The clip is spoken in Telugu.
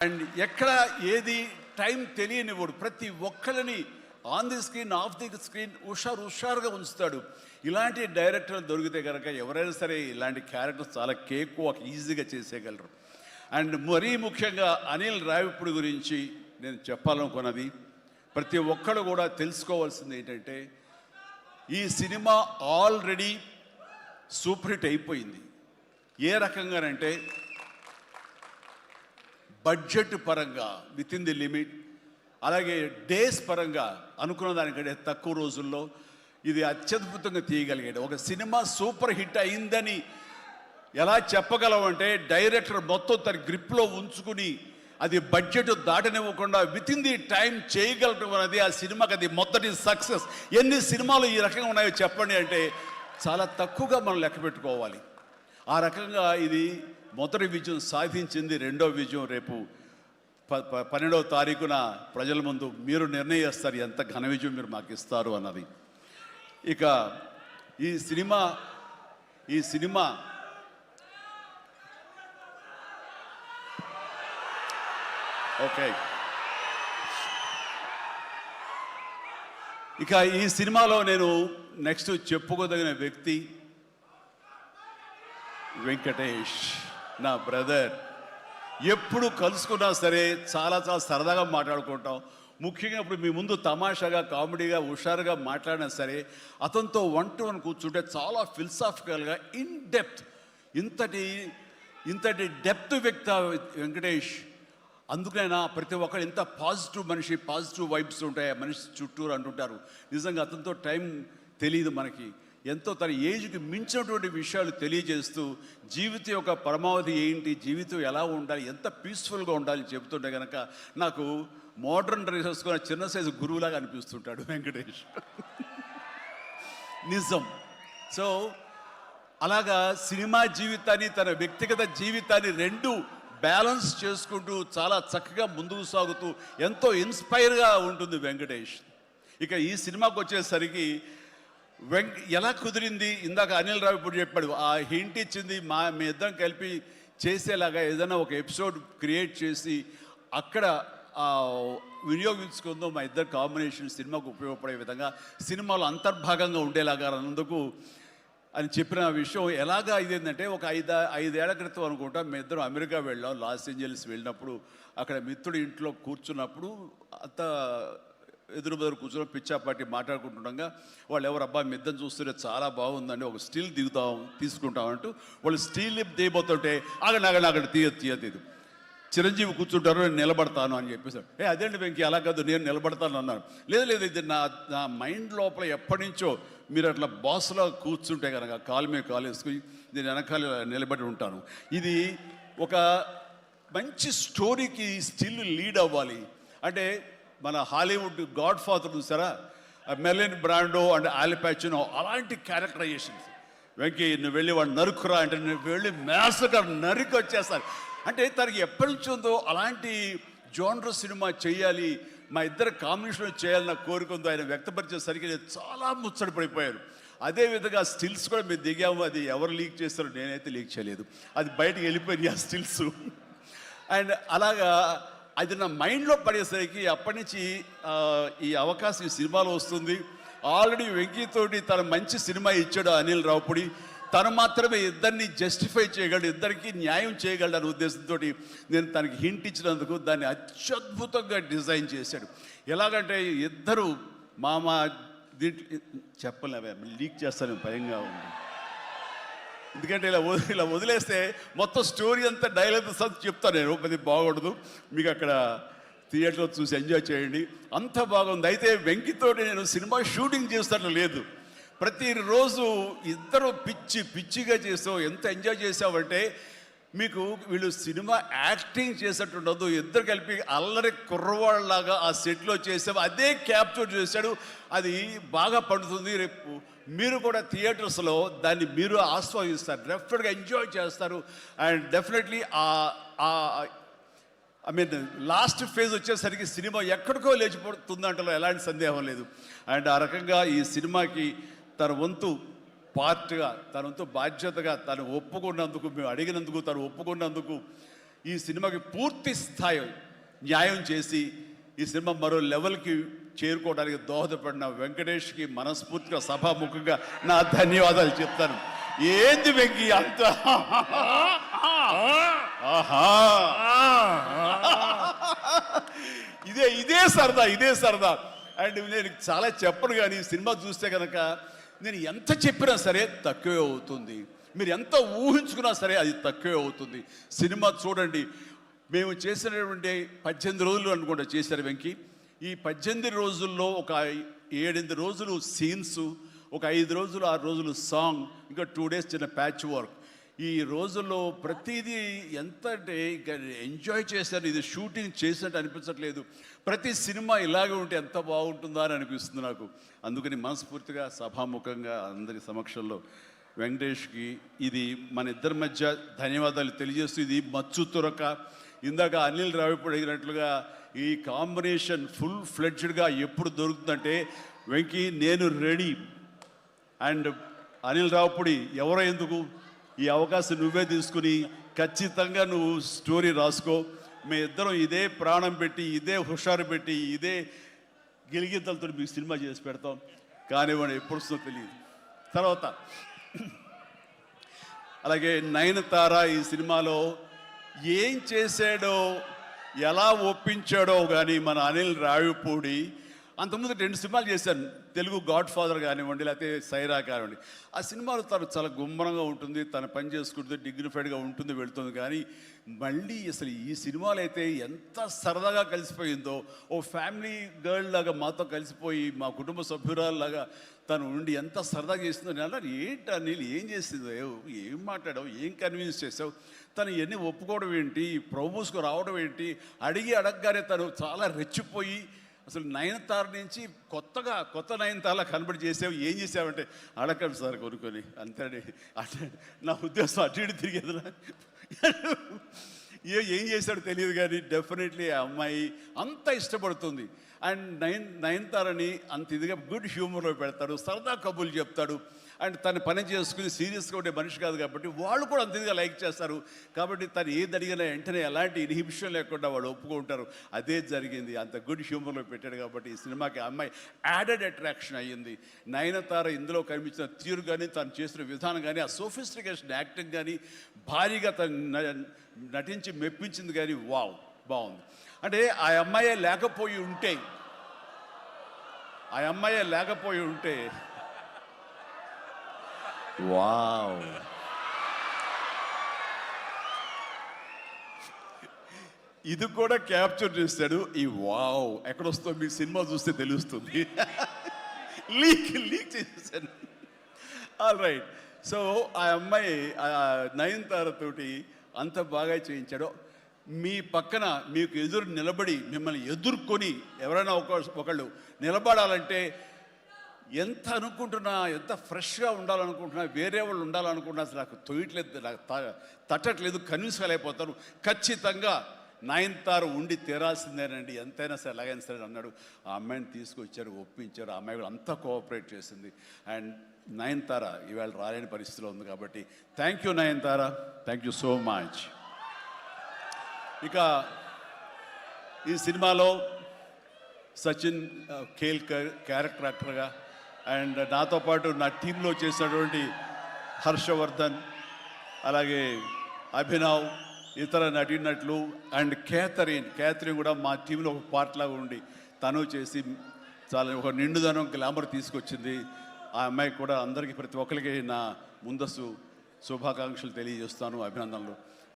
అండ్ ఎక్కడ ఏది టైం తెలియనివాడు, ప్రతి ఒక్కరిని on the screen off the screen హుషారుగా ఉంచుతాడు. ఇలాంటి డైరెక్టర్లు దొరికితే కనుక ఎవరైనా సరే ఇలాంటి క్యారెక్టర్స్ చాలా ఈజీగా చేసేయగలరు. అండ్ మరీ ముఖ్యంగా అనిల్ రావిపూడి గురించి నేను చెప్పాలనుకున్నది, ప్రతి ఒక్కరు కూడా తెలుసుకోవాల్సింది ఏంటంటే, ఈ సినిమా ఆల్రెడీ సూపర్ హిట్ అయిపోయింది. ఏ రకంగానంటే బడ్జెట్ పరంగా విత్ ఇన్ ది లిమిట్, అలాగే డేస్ పరంగా అనుకున్న దానికంటే తక్కువ రోజుల్లో ఇది అత్యద్భుతంగా తీయగలిగాడు. ఒక సినిమా సూపర్ హిట్ అయిందని ఎలా చెప్పగలవంటే, డైరెక్టర్ మొత్తం తన గ్రిప్లో ఉంచుకుని అది బడ్జెట్ దాటనివ్వకుండా విత్ ఇన్ ది టైం చేయగలటం అనేది ఆ సినిమాకి అది మొదటి సక్సెస్. ఎన్ని సినిమాలు ఈ రకంగా ఉన్నాయో చెప్పండి అంటే చాలా తక్కువగా మనం లెక్క పెట్టుకోవాలి. ఆ రకంగా ఇది మొదటి విజయం సాధించింది. రెండో విజయం రేపు 12వ తారీఖున ప్రజల ముందు మీరు నిర్ణయిస్తారు ఎంత ఘన విజయం మీరు మాకు ఇస్తారు అన్నది. ఇక ఈ సినిమా ఓకే, ఇక ఈ సినిమాలో నేను నెక్స్ట్ చెప్పుకోదగిన వ్యక్తి వెంకటేష్, నా బ్రదర్. ఎప్పుడు కలుసుకున్నా సరే చాలా సరదాగా మాట్లాడుకుంటాం. ముఖ్యంగా ఇప్పుడు మీ ముందు తమాషాగా కామెడీగా హుషారుగా మాట్లాడినా సరే అతనితో వన్ టు వన్ కూర్చుంటే చాలా ఫిలసాఫికల్గా ఇన్ డెప్త్, ఇంతటి డెప్త్ వ్యక్తి వెంకటేష్. అందుకైనా ప్రతి ఒక్కరు ఎంత పాజిటివ్ మనిషి, పాజిటివ్ వైబ్స్ ఉంటాయి మనిషి చుట్టూరు అంటుంటారు. నిజంగా అతనితో టైం తెలియదు మనకి. ఎంతో తన ఏజ్కి మించినటువంటి విషయాలు తెలియజేస్తూ జీవితం యొక్క పరమావధి ఏంటి, జీవితం ఎలా ఉండాలి, ఎంత పీస్ఫుల్గా ఉండాలి చెబుతుంటే కనుక నాకు మోడర్న్ డ్రెస్ వేసుకున్న చిన్న సైజు గురువులాగా అనిపిస్తుంటాడు వెంకటేష్. నిజం. సో అలాగా సినిమా జీవితాన్ని తన వ్యక్తిగత జీవితాన్ని రెండు బ్యాలెన్స్ చేసుకుంటూ చాలా చక్కగా ముందుకు సాగుతూ ఎంతో ఇన్స్పైర్గా ఉంటుంది వెంకటేష్. ఇక ఈ సినిమాకి వచ్చేసరికి ఎలా కుదిరింది, ఇందాక అనిల్ రావిపూడి చెప్పాడు, ఆ హింట్ ఇచ్చింది మీ ఇద్దరం కలిపి చేసేలాగా ఏదైనా ఒక ఎపిసోడ్ క్రియేట్ చేసి అక్కడ వినియోగించుకుందాం, మా ఇద్దరు కాంబినేషన్ సినిమాకు ఉపయోగపడే విధంగా సినిమాలో అంతర్భాగంగా ఉండేలాగా అన్నందుకు అని చెప్పిన విషయం. ఎలాగా ఇదేంటంటే ఒక 5 ఏళ్ల క్రితం అనుకుంటా మీ ఇద్దరం అమెరికా వెళ్ళాం. లాస్ ఏంజల్స్ వెళ్ళినప్పుడు అక్కడ మిత్రుడి ఇంట్లో కూర్చున్నప్పుడు అంత ఎదురు కూర్చొని పిచ్చాపాటి మాట్లాడుకుంటుండగా వాళ్ళు ఎవరు అబ్బా మీ ఇద్దరు చూస్తుంటే చాలా బాగుందండి, ఒక స్టిల్ తీసుకుంటామంటూ వాళ్ళు స్టిల్ తీయబోతుంటే అక్కడ తీయదు. చిరంజీవి కూర్చుంటారు, నేను నిలబడతాను అని చెప్పేసాడు. అదేంటి వెంకీ అలా కాదు, నేను నిలబడతాను అన్నాను. లేదు ఇది నా మైండ్ లోపల ఎప్పటి నుంచో మీరు అట్లా బాస్లో కూర్చుంటే కనుక కాలు మీద కాలు వేసుకుని నేను వెనకాల నిలబడి ఉంటాను. ఇది ఒక మంచి స్టోరీకి స్టిల్ లీడ్ అవ్వాలి అంటే మన హాలీవుడ్ గాడ్ ఫాదర్ చూసారా, మెర్లిన్ బ్రాండో అండ్ ఆల్ పచినో అలాంటి క్యారెక్టరైజేషన్స్. వెంకీ నువ్వు వెళ్ళి వాడు నరుకురా అంటే నువ్వు వెళ్ళి మ్యాసగా నరికి వచ్చేస్తారు. అంటే తనకి ఎప్పటి నుంచి ఉందో అలాంటి జోనర్ సినిమా చేయాలి, మా ఇద్దరు కాంబినేషన్లో చేయాలన్న కోరిక ఉందో ఆయన వ్యక్తపరిచేసరికి నేను చాలా ముచ్చటపడిపోయాను. అదేవిధంగా స్టిల్స్ కూడా మేము దిగాము, అది ఎవరు లీక్ చేస్తారో నేనైతే లీక్ చేయలేదు, అది బయటకు వెళ్ళిపోయింది ఆ స్టిల్స్. అండ్ అలాగా అది నా మైండ్లో పడేసరికి అప్పటి నుంచి ఈ అవకాశం ఈ సినిమాలో వస్తుంది. ఆల్రెడీ వెంకీతోటి తన మంచి సినిమా ఇచ్చాడు అనిల్ రావిపూడి, తను మాత్రమే ఇద్దరిని జస్టిఫై చేయగలడు, ఇద్దరికి న్యాయం చేయగలడు అనే ఉద్దేశంతో నేను తనకి హింట్ ఇచ్చినందుకు దాన్ని అత్యద్భుతంగా డిజైన్ చేశాడు. ఎలాగంటే ఇద్దరు దీంట్లో చెప్పలేవే లీక్ చేస్తాను భయంగా ఉంది, ఎందుకంటే ఇలా వదిలేస్తే మొత్తం స్టోరీ అంతా డైలాగ్ చెప్తాను నేను, అది బాగుండదు. మీకు అక్కడ థియేటర్లో చూసి ఎంజాయ్ చేయండి, అంత బాగుంది. అయితే వెంకితోటి నేను సినిమా షూటింగ్ చేస్తాను లేదు, ప్రతిరోజు ఇద్దరు పిచ్చిగా చేసావు, ఎంత ఎంజాయ్ చేసావంటే మీకు వీళ్ళు సినిమా యాక్టింగ్ చేసేట్టు ఉండదు, ఇద్దరు కలిపి అల్లరి కుర్రవాళ్ళలాగా ఆ సెట్లో చేసావు, అదే క్యాప్చర్ చేశాడు. అది బాగా పండుతుంది. రేపు మీరు కూడా థియేటర్స్లో దాన్ని మీరు ఆస్వాదిస్తారు, డెఫినెట్గా ఎంజాయ్ చేస్తారు. అండ్ డెఫినెట్లీ లాస్ట్ ఫేజ్ వచ్చేసరికి సినిమా ఎక్కడికో లేచిపోతుందంటలో ఎలాంటి సందేహం లేదు. అండ్ ఆ రకంగా ఈ సినిమాకి తన వంతు పార్ట్గా, తన వంతు బాధ్యతగా తను ఒప్పుకున్నందుకు, మేము అడిగినందుకు తను ఒప్పుకున్నందుకు ఈ సినిమాకి పూర్తి స్థాయి న్యాయం చేసి ఈ సినిమా మరో లెవెల్కి చేరుకోవడానికి దోహదపడిన వెంకటేష్కి మనస్ఫూర్తిగా సభాముఖంగా నా ధన్యవాదాలు చెప్తాను. ఏంది వెంకీ అంత ఆహా, ఇదే సరదా. అండ్ నేను చాలా చెప్పను, కానీ సినిమా చూస్తే కనుక నేను ఎంత చెప్పినా సరే తక్కువే అవుతుంది, మీరు ఎంత ఊహించుకున్నా సరే అది తక్కువే అవుతుంది. సినిమా చూడండి. మేము చేసినటువంటి 18 రోజులు అనుకుంటా చేశారు వెంకీ. ఈ 18 రోజుల్లో ఒక 7-8 రోజులు సీన్స్, ఒక 5 రోజులు 6 రోజులు సాంగ్, ఇంకా 2 days చిన్న ప్యాచ్ వర్క్. ఈ రోజుల్లో ప్రతిదీ ఎంత అంటే ఇంకా ఎంజాయ్ చేశాను. ఇది షూటింగ్ చేసినట్టు అనిపించట్లేదు. ప్రతి సినిమా ఇలాగే ఉంటే ఎంత బాగుంటుందా అని అనిపిస్తుంది నాకు. అందుకని మనస్ఫూర్తిగా సభాముఖంగా అందరి సమక్షంలో వెంకటేష్కి ఇది మన ఇద్దరి మధ్య ధన్యవాదాలు తెలియజేస్తూ, ఇది మచ్చు తురక. ఇందాక అనిల్ రావిపూడి అడిగినట్లుగా ఈ కాంబినేషన్ ఫుల్ ఫ్లెడ్జ్డ్గా ఎప్పుడు దొరుకుతుందంటే వెంకీ నేను రెడీ. అండ్ అనిల్ రావిపూడి ఎవరో ఎందుకు, ఈ అవకాశం నువ్వే తీసుకుని ఖచ్చితంగా నువ్వు స్టోరీ రాసుకో. మీ ఇద్దరం ఇదే ప్రాణం పెట్టి, ఇదే హుషారు పెట్టి, ఇదే గిలిగిద్దలతో మీకు సినిమా చేసి పెడతాం. కానివ్వండి, ఎప్పుడు వస్తుందో తెలియదు. తర్వాత అలాగే నయనతార ఈ సినిమాలో ఏం చేశాడో, ఎలా ఒప్పించాడో కానీ మన అనిల్ రావిపూడి. అంతకుముందు 2 సినిమాలు చేశాను, తెలుగు గాడ్ ఫాదర్ కానివ్వండి, లేకపోతే సైరా కానివ్వండి. ఆ సినిమాలో తను చాలా గుమ్మరంగా ఉంటుంది, తన పని చేసుకుంటుంది, డిగ్నిఫైడ్గా ఉంటుంది, వెళుతుంది. కానీ మళ్ళీ అసలు ఈ సినిమాలో అయితే ఎంత సరదాగా కలిసిపోయిందో, ఓ ఫ్యామిలీ గర్ల్ లాగా మాతో కలిసిపోయి మా కుటుంబ సభ్యురాల్లాగా తను ఉండి ఎంత సరదాగా చేసిందో. నేను అన్నాను, ఏంటి అనిల్ ఏం చేసిందో, ఏం మాట్లాడావు, ఏం కన్విన్స్ చేసావు, తను ఇవన్నీ ఒప్పుకోవడం ఏంటి, ప్రపోజ్కు రావడం ఏంటి, అడగగానే తను చాలా రెచ్చిపోయి అసలు నయనతార నుంచి కొత్త నయనతారలా కనబడి చేసావు, ఏం చేసావంటే అడగండి సార్ కొనుక్కొని అంతే. అంటే నా ఉద్దేశం అటు ఇటు తిరిగేదిరా. ఏం చేశాడో తెలియదు, కానీ డెఫినెట్లీ ఆ అమ్మాయి అంత ఇష్టపడుతుంది. అండ్ నయనతారని అంత ఇదిగా గుడ్ హ్యూమర్లో పెడతాడు, సరదా కబుర్లు చెప్తాడు. అండ్ తను పని చేసుకుని సీరియస్గా ఉండే మనిషి కాదు కాబట్టి వాళ్ళు కూడా అంత ఇదిగా లైక్ చేస్తారు. కాబట్టి తను ఏది అడిగినా వెంటనే ఎలాంటి ఇన్హిబిషన్ లేకుండా వాళ్ళు ఒప్పుకుంటారు. అదే జరిగింది, అంత గుడ్ హ్యూమర్లో పెట్టాడు కాబట్టి ఈ సినిమాకి అమ్మాయి యాడెడ్ అట్రాక్షన్ అయ్యింది. నయనతార ఇందులో కనిపించిన తీరు కానీ, తను చేసిన విధానం కానీ, ఆ సోఫిస్టికేషన్ యాక్టింగ్ కానీ, భారీగా తను నటించి మెప్పించింది. కానీ వావ్, బాగుంది. అంటే ఆ అమ్మాయే లేకపోయి ఉంటే వావ్, ఇది కూడా క్యాప్చర్ చేస్తాడు. ఈ వావ్ ఎక్కడొస్తుందో మీకు సినిమా చూస్తే తెలుస్తుంది. లీక్ చేసేసాను. All right. సో ఆ అమ్మాయి నయనతారతోటి అంత బాగా చేయించాడు. మీ పక్కన మీకు ఎదురు నిలబడి మిమ్మల్ని ఎదుర్కొని ఎవరైనా ఒకళ్ళు నిలబడాలంటే ఎంత అనుకుంటున్నా, ఎంత ఫ్రెష్గా ఉండాలనుకుంటున్నా, వేరే వాళ్ళు ఉండాలనుకుంటున్నా అసలు నాకు తొయ్యట్లేదు, నాకు తట్టట్లేదు, కన్విన్స్ అయిపోతాను. ఖచ్చితంగా నయనతార ఉండి తీరాల్సిందేనండి, ఎంతైనా సరే ఎలాగైనా సరే అన్నాడు. ఆ అమ్మాయిని తీసుకొచ్చారు, ఒప్పించారు. ఆ అమ్మాయి కూడా అంతా కోఆపరేట్ చేసింది. అండ్ నయనతార ఇవాళ రాలేని పరిస్థితిలో ఉంది కాబట్టి thank you Nayanthara, thank you so much. ఇక ఈ సినిమాలో సచిన్ ఖేల్ క్యారెక్టర్ యాక్టర్గా, అండ్ నాతో పాటు నా టీంలో చేసినటువంటి హర్షవర్ధన్, అలాగే అభినవ్, ఇతర నటీనటులు, అండ్ క్యాథరిన్ కూడా మా టీంలో ఒక పార్ట్ లాగా ఉండి తను చేసి చాలా ఒక నిండుదనం, గ్లామర్ తీసుకొచ్చింది. ఆ అమ్మాయికి కూడా అందరికీ ప్రతి ఒక్కరికి నా ముందస్తు శుభాకాంక్షలు తెలియజేస్తాను, అభినందనలు.